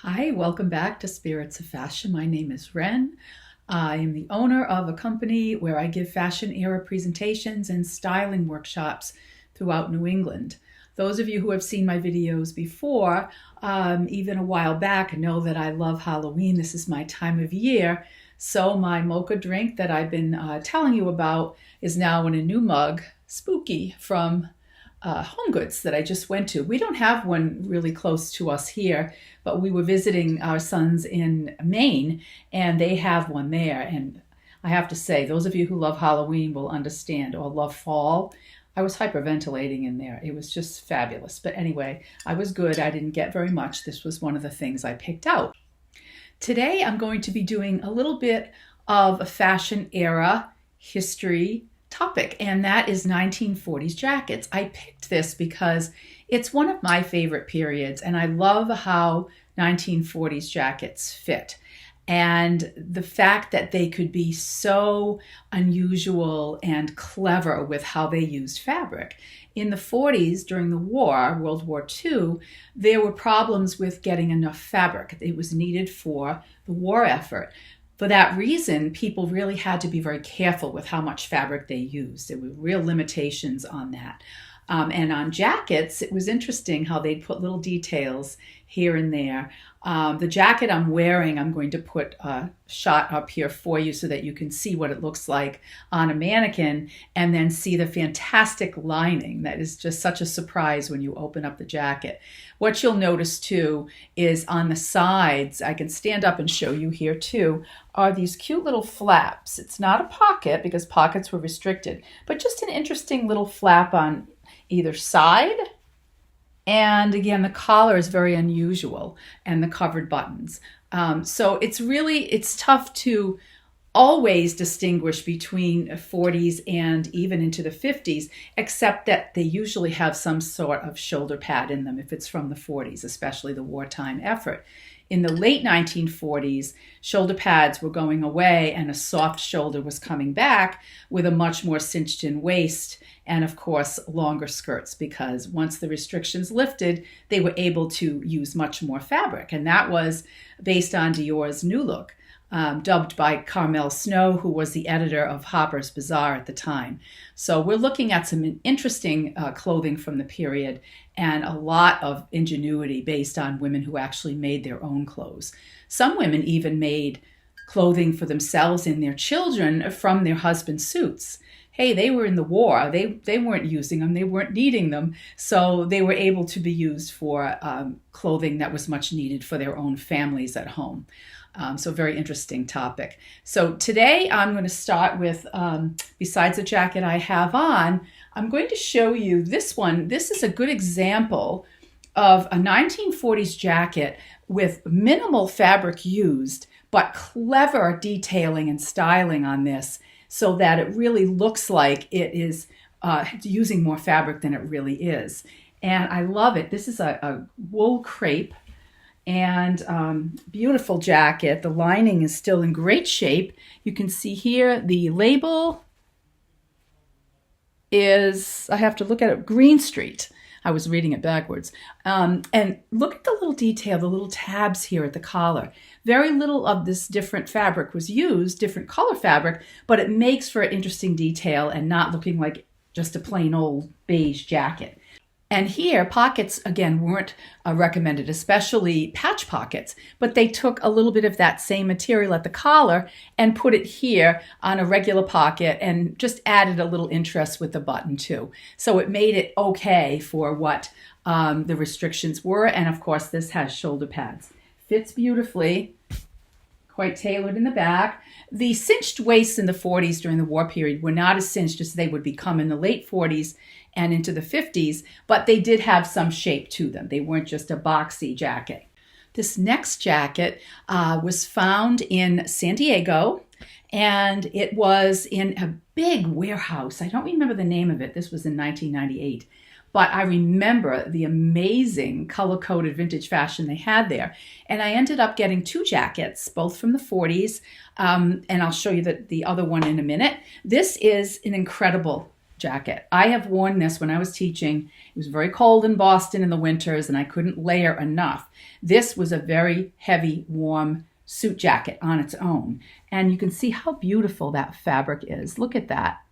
Hi, welcome back to Spirits of Fashion. My name is Ren. I am the owner of a company where I give fashion era presentations and styling workshops throughout New England. Those of you who have seen my videos before, even a while back, know that I love Halloween. This is my time of year. So my mocha drink that I've been telling you about is now in a new mug, Spooky, from Home Goods that I just went to. We don't have one really close to us here, but we were visiting our sons in Maine and they have one there. And I have to say, those of you who love Halloween will understand, or love fall. I was hyperventilating in there. It was just fabulous. But anyway, I was good. I didn't get very much. This was one of the things I picked out. Today, I'm going to be doing a little bit of a fashion era history topic, and that is 1940s jackets. I picked this because it's one of my favorite periods, and I love how 1940s jackets fit. And the fact that they could be so unusual and clever with how they used fabric. In the 40s, during the war, World War II, there were problems with getting enough fabric. It was needed for the war effort. For that reason, people really had to be very careful with how much fabric they used. There were real limitations on that. And on jackets, it was interesting how they'd put little details here and there. The jacket I'm wearing, I'm going to put a shot up here for you so that you can see what it looks like on a mannequin and then see the fantastic lining. That is just such a surprise when you open up the jacket. What you'll notice too is on the sides, I can stand up and show you here too, are these cute little flaps. It's not a pocket because pockets were restricted, but just an interesting little flap on either side. And again, the collar is very unusual and the covered buttons. So it's tough to always distinguish between 40s and even into the 50s, except that they usually have some sort of shoulder pad in them if it's from the 40s, especially the wartime effort. In the late 1940s, shoulder pads were going away and a soft shoulder was coming back with a much more cinched-in waist and, of course, longer skirts, because once the restrictions lifted, they were able to use much more fabric. And that was based on Dior's New Look, dubbed by Carmel Snow, who was the editor of Harper's Bazaar at the time. So we're looking at some interesting clothing from the period and a lot of ingenuity based on women who actually made their own clothes. Some women even made clothing for themselves and their children from their husband's suits. Hey, they were in the war. They weren't using them. They weren't needing them. So they were able to be used for clothing that was much needed for their own families at home. So very interesting topic. So today I'm going to start with, besides the jacket I have on, I'm going to show you this one. This is a good example of a 1940s jacket with minimal fabric used, but clever detailing and styling on this so that it really looks like it is using more fabric than it really is. And I love it. This is a wool crepe and beautiful jacket. The lining is still in great shape. You can see here the label is, I have to look at it, Green Street. I was reading it backwards. And look at the little detail, the little tabs here at the collar. Very little of this different fabric was used, different color fabric, but it makes for an interesting detail and not looking like just a plain old beige jacket. And here, pockets, again, weren't recommended, especially patch pockets, but they took a little bit of that same material at the collar and put it here on a regular pocket and just added a little interest with the button too. So it made it okay for what the restrictions were. And of course, this has shoulder pads. Fits beautifully, quite tailored in the back. The cinched waists in the 40s during the war period were not as cinched as they would become in the late 40s and into the 50s, but they did have some shape to them. They weren't just a boxy jacket. This next jacket was found in San Diego, and it was in a big warehouse. I don't remember the name of it. This was in 1998. But I remember the amazing color-coded vintage fashion they had there. And I ended up getting two jackets, both from the 40s, and I'll show you the other one in a minute. This is an incredible jacket. I have worn this when I was teaching. It was very cold in Boston in the winters and I couldn't layer enough. This was a very heavy, warm suit jacket on its own. And you can see how beautiful that fabric is. Look at that.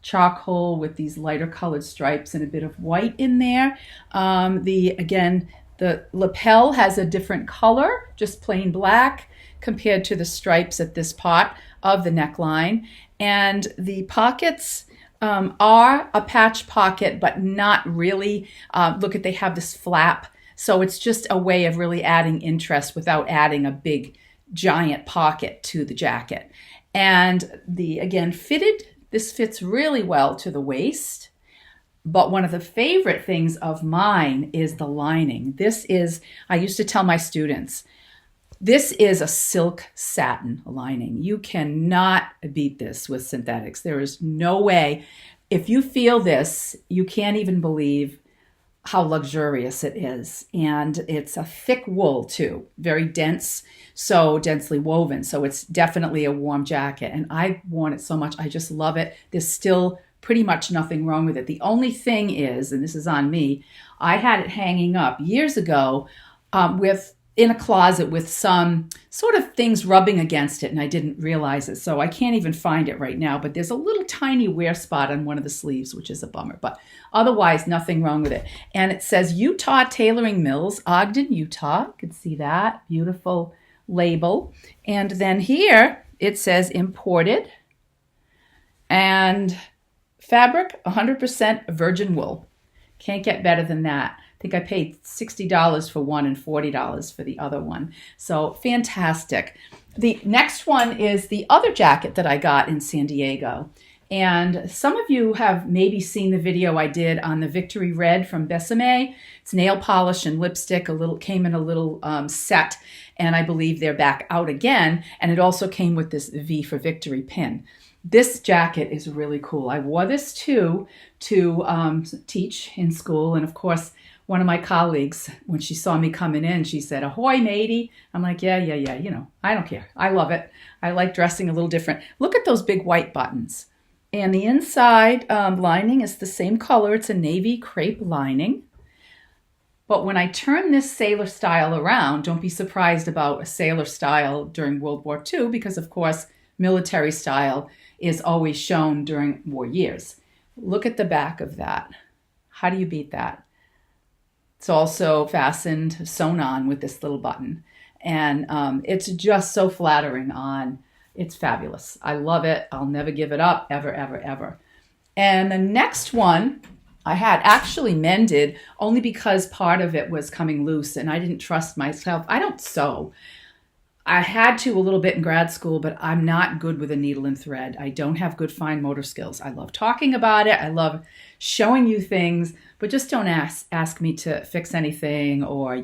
Charcoal with these lighter colored stripes and a bit of white in there. Again, the lapel has a different color, just plain black, compared to the stripes at this part of the neckline. And the pockets are a patch pocket, but not really. Look at, they have this flap. So it's just a way of really adding interest without adding a big, giant pocket to the jacket. And again, fitted, this fits really well to the waist. But one of the favorite things of mine is the lining. I used to tell my students, this is a silk satin lining. You cannot beat this with synthetics. There is no way. If you feel this, you can't even believe how luxurious it is. And it's a thick wool too, very dense, so densely woven. So it's definitely a warm jacket. And I've worn it so much. I just love it. There's still pretty much nothing wrong with it. The only thing is, and this is on me, I had it hanging up years ago in a closet with some sort of things rubbing against it, and I didn't realize it. So I can't even find it right now, but there's a little tiny wear spot on one of the sleeves, which is a bummer, but otherwise nothing wrong with it. And it says Utah Tailoring Mills, Ogden, Utah. You can see that beautiful label. And then here it says imported and fabric 100% virgin wool. Can't get better than that. I think I paid $60 for one and $40 for the other one. So fantastic. The next one is the other jacket that I got in San Diego. And some of you have maybe seen the video I did on the Victory Red from Besame. It's nail polish and lipstick, came in a little set, and I believe they're back out again. And it also came with this V for Victory pin. This jacket is really cool. I wore this too to teach in school, and of course, one of my colleagues, when she saw me coming in, she said, "Ahoy, matey." I'm like, yeah, I don't care. I love it. I like dressing a little different. Look at those big white buttons. And the inside lining is the same color. It's a navy crepe lining. But when I turn this sailor style around, don't be surprised about a sailor style during World War II, because of course, military style is always shown during war years. Look at the back of that. How do you beat that? It's also fastened, sewn on with this little button. And it's just so flattering on. It's fabulous. I love it. I'll never give it up, ever, ever, ever. And the next one I had actually mended only because part of it was coming loose and I didn't trust myself. I don't sew. I had to a little bit in grad school, but I'm not good with a needle and thread. I don't have good fine motor skills. I love talking about it. I love showing you things, but just don't ask me to fix anything or,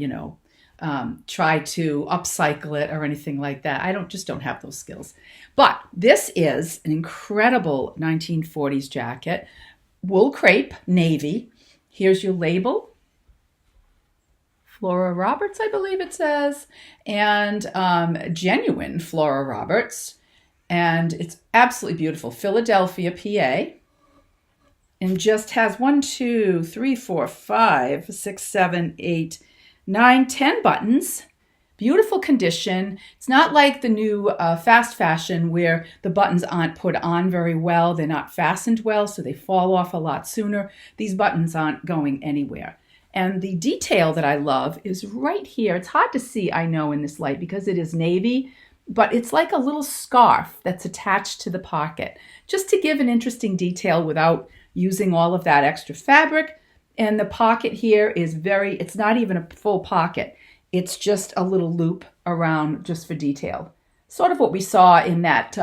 try to upcycle it or anything like that. I just don't have those skills. But this is an incredible 1940s jacket, wool crepe, navy. Here's your label. Flora Roberts, I believe it says, and genuine Flora Roberts. And it's absolutely beautiful. Philadelphia, PA. And just has 1, 2, 3, 4, 5, 6, 7, 8, 9, 10 buttons. Beautiful condition. It's not like the new fast fashion where the buttons aren't put on very well. They're not fastened well, so they fall off a lot sooner. These buttons aren't going anywhere. And the detail that I love is right here. It's hard to see, I know, in this light because it is navy, but it's like a little scarf that's attached to the pocket, just to give an interesting detail without using all of that extra fabric. And the pocket here is it's not even a full pocket. It's just a little loop around just for detail. Sort of what we saw in that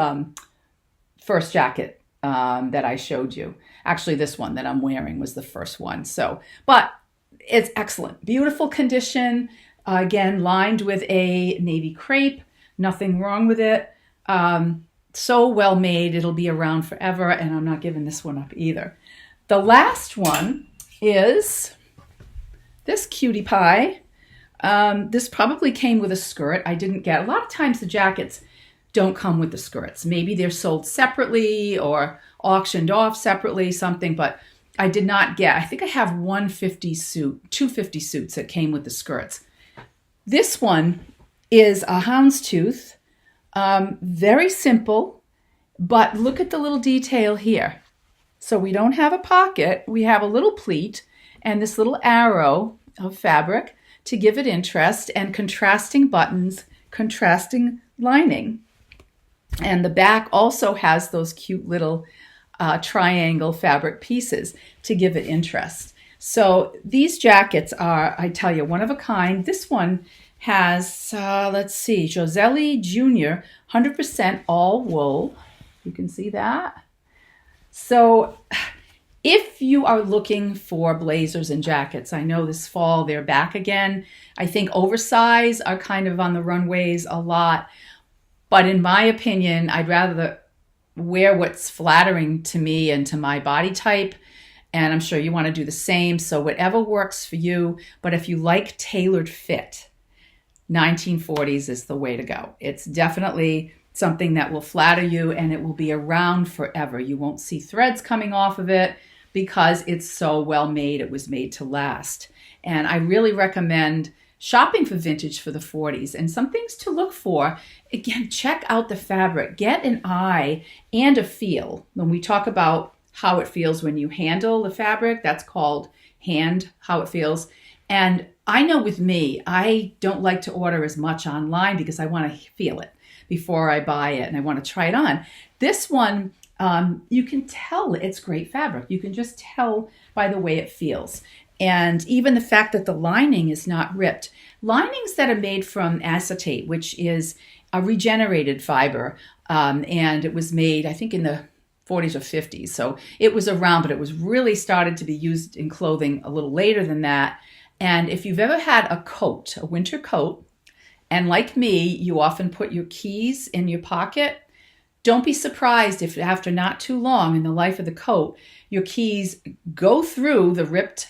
first jacket that I showed you. Actually, this one that I'm wearing was the first one. But it's excellent. Beautiful condition. Again, lined with a navy crepe. Nothing wrong with it. So well made. It'll be around forever. And I'm not giving this one up either. The last one is this cutie pie. This probably came with a skirt. I didn't get. A lot of times the jackets don't come with the skirts. Maybe they're sold separately or auctioned off separately, something, but I did not get, I think I have 150 suit, 250 suits that came with the skirts. This one is a houndstooth, very simple, but look at the little detail here. So we don't have a pocket, we have a little pleat and this little arrow of fabric to give it interest, and contrasting buttons, contrasting lining. And the back also has those cute little triangle fabric pieces to give it interest. So these jackets are, I tell you, one of a kind. This one has, let's see, Joselli Jr., 100% all wool. You can see that. So if you are looking for blazers and jackets, I know this fall they're back again. I think oversize are kind of on the runways a lot. But in my opinion, I'd rather wear what's flattering to me and to my body type. And I'm sure you want to do the same. So whatever works for you. But if you like tailored fit, 1940s is the way to go. It's definitely something that will flatter you and it will be around forever. You won't see threads coming off of it because it's so well made. It was made to last. And I really recommend shopping for vintage for the 40s, and some things to look for. Again, check out the fabric, get an eye and a feel. When we talk about how it feels when you handle the fabric, that's called how it feels. And I know with me, I don't like to order as much online because I want to feel it before I buy it and I want to try it on. This one, you can tell it's great fabric. You can just tell by the way it feels. And even the fact that the lining is not ripped. Linings that are made from acetate, which is a regenerated fiber, and it was made, I think, in the 40s or 50s. So it was around, but it was really started to be used in clothing a little later than that. And if you've ever had a coat, a winter coat, and like me, you often put your keys in your pocket, don't be surprised if after not too long in the life of the coat, your keys go through the ripped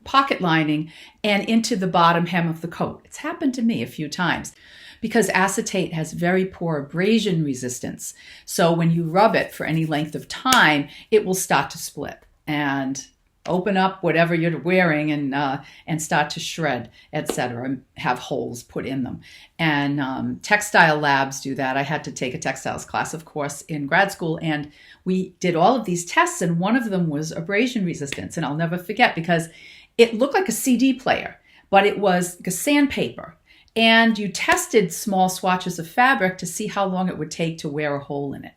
pocket lining and into the bottom hem of the coat. It's happened to me a few times because acetate has very poor abrasion resistance. So when you rub it for any length of time, it will start to split and open up whatever you're wearing and start to shred, etc., and have holes put in them. And textile labs do that. I had to take a textiles class, of course, in grad school, and we did all of these tests, and one of them was abrasion resistance. And I'll never forget because it looked like a CD player, but it was like a sandpaper. And you tested small swatches of fabric to see how long it would take to wear a hole in it.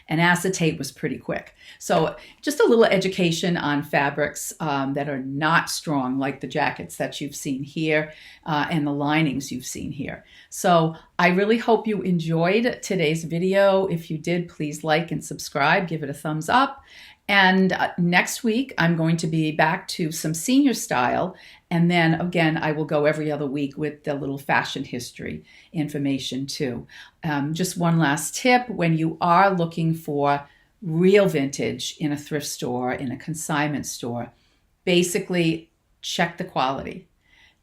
And acetate was pretty quick. So just a little education on fabrics that are not strong, like the jackets that you've seen here and the linings you've seen here. So I really hope you enjoyed today's video. If you did, please like and subscribe, give it a thumbs up. And next week, I'm going to be back to some senior style. And then again, I will go every other week with the little fashion history information too. Just one last tip, when you are looking for real vintage in a thrift store, in a consignment store, basically check the quality.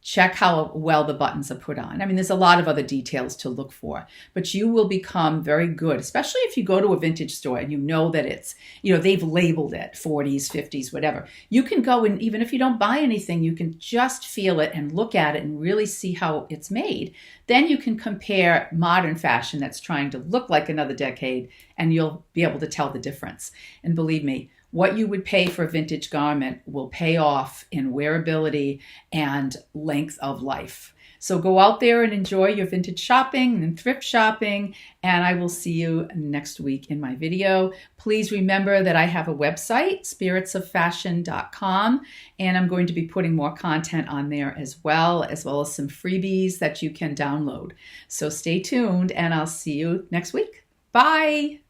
Check how well the buttons are put on. I mean, there's a lot of other details to look for, but you will become very good, especially if you go to a vintage store and you know that it's, they've labeled it 40s, 50s, whatever. You can go and even if you don't buy anything, you can just feel it and look at it and really see how it's made. Then you can compare modern fashion that's trying to look like another decade and you'll be able to tell the difference. And believe me, what you would pay for a vintage garment will pay off in wearability and length of life. So go out there and enjoy your vintage shopping and thrift shopping, and I will see you next week in my video. Please remember that I have a website, spiritsoffashion.com, and I'm going to be putting more content on there as well as some freebies that you can download. So stay tuned, and I'll see you next week. Bye!